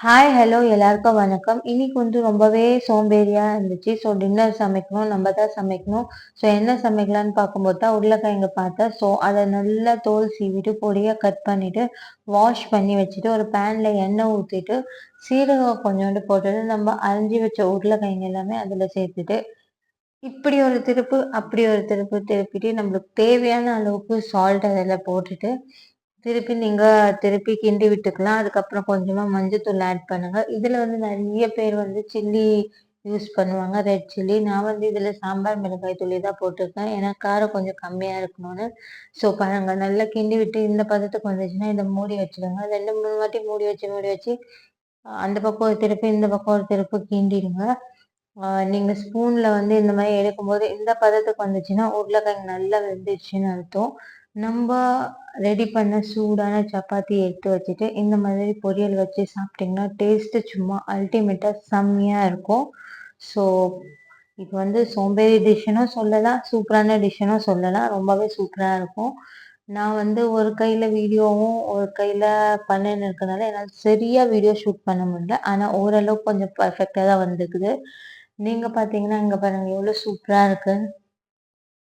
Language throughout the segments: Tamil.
ஹாய், ஹலோ எல்லாருக்கும் வணக்கம். இன்னைக்கு ரொம்பவே சோம்பேறியா இருந்துச்சு. ஸோ டின்னர் சமைக்கணும். நம்ம தான் சமைக்கணும். ஸோ என்ன சமைக்கலான்னு பார்க்கும்போது தான் உருளைக்கிழங்கு பார்த்தேன். ஸோ அதை நல்லா தோல் சீவிட்டு பொடியா கட் பண்ணிட்டு வாஷ் பண்ணி வச்சுட்டு ஒரு பேன்ல எண்ணெய் ஊற்றிட்டு சீரகம் கொஞ்சோண்டு போட்டுட்டு நம்ம அரிஞ்சு வச்ச உருளைக்கிழங்கு எல்லாமே அதில் சேர்த்துட்டு இப்படி ஒரு திருப்பு அப்படி ஒரு திருப்பு திருப்பிட்டு நம்மளுக்கு தேவையான அளவுக்கு சால்ட் அதில் போட்டுட்டு திருப்பி கிண்டி விட்டுக்கலாம். அதுக்கப்புறம் கொஞ்சமா மஞ்சத்தூள் ஆட் பண்ணுங்க. இதுல நிறைய பேர் சில்லி யூஸ் பண்ணுவாங்க, ரெட் சில்லி. நான் இதுல சாம்பார் மிளகாய் தூளி தான் போட்டிருக்கேன். ஏன்னா காரம் கொஞ்சம் கம்மியா இருக்கணும்னு. ஸோ பாருங்க, நல்லா கிண்டி விட்டு இந்த பதத்துக்கு வந்துச்சுன்னா இதை மூடி வச்சிடுங்க. 2, 3 வாட்டி மூடி வச்சு அந்த பக்கம் ஒரு திருப்பு இந்த பக்கம் ஒரு திருப்பு கிண்டிடுங்க. நீங்க ஸ்பூன்ல இந்த மாதிரி எடுக்கும்போது இந்த பதத்துக்கு வந்துச்சுன்னா உருளைக்கிழங்கு நல்லா வெந்துச்சுன்னு அர்த்தம். நம்ம ரெடி பண்ண சூடான சப்பாத்தி எடுத்து வச்சுட்டு இந்த மாதிரி பொரியல் வச்சு சாப்பிட்டீங்கன்னா டேஸ்ட் சும்மா அல்டிமேட்டா செம்மையா இருக்கும். ஸோ இது சோம்பேறி டிஷ்ஷுன்னு சொல்லலாம், சூப்பரான டிஷ்ஷுன்னு சொல்லலாம். ரொம்பவே சூப்பரா இருக்கும். நான் ஒரு கையில வீடியோவும் ஒரு கையில பண்ணேன்னு இருக்கனால என்னால் சரியா வீடியோ ஷூட் பண்ண முடியல. ஆனா ஓரளவுக்கு கொஞ்சம் பர்ஃபெக்டா தான் வந்திருக்குது. நீங்க பாத்தீங்கன்னா இங்க பாருங்க எவ்வளவு சூப்பரா இருக்கு.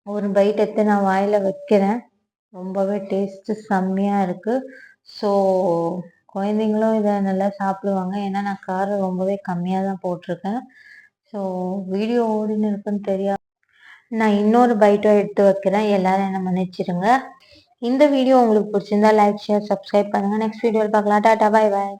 ஒரு பைட் எடுத்து நான் வாயில வைக்கிறேன். ரொம்பவே டேஸ்ட் செம்மையா இருக்கு. ஸோ குழந்தைங்களும் இதை நல்லா சாப்பிடுவாங்க. ஏன்னா நான் காரம் ரொம்பவே கம்மியா தான் போட்டிருக்கேன். ஸோ வீடியோ ஓடின்னு இருக்குன்னு தெரியாது. நான் இன்னொரு பைட்டும் எடுத்து வைக்கிறேன். எல்லாரும் என்ன மன்னிச்சிடுங்க. இந்த வீடியோ உங்களுக்கு பிடிச்சிருந்தா லைக், ஷேர், சப்ஸ்கிரைப் பண்ணுங்க. நெக்ஸ்ட் வீடியோவில் பார்க்கலாம். Tata, bye bye.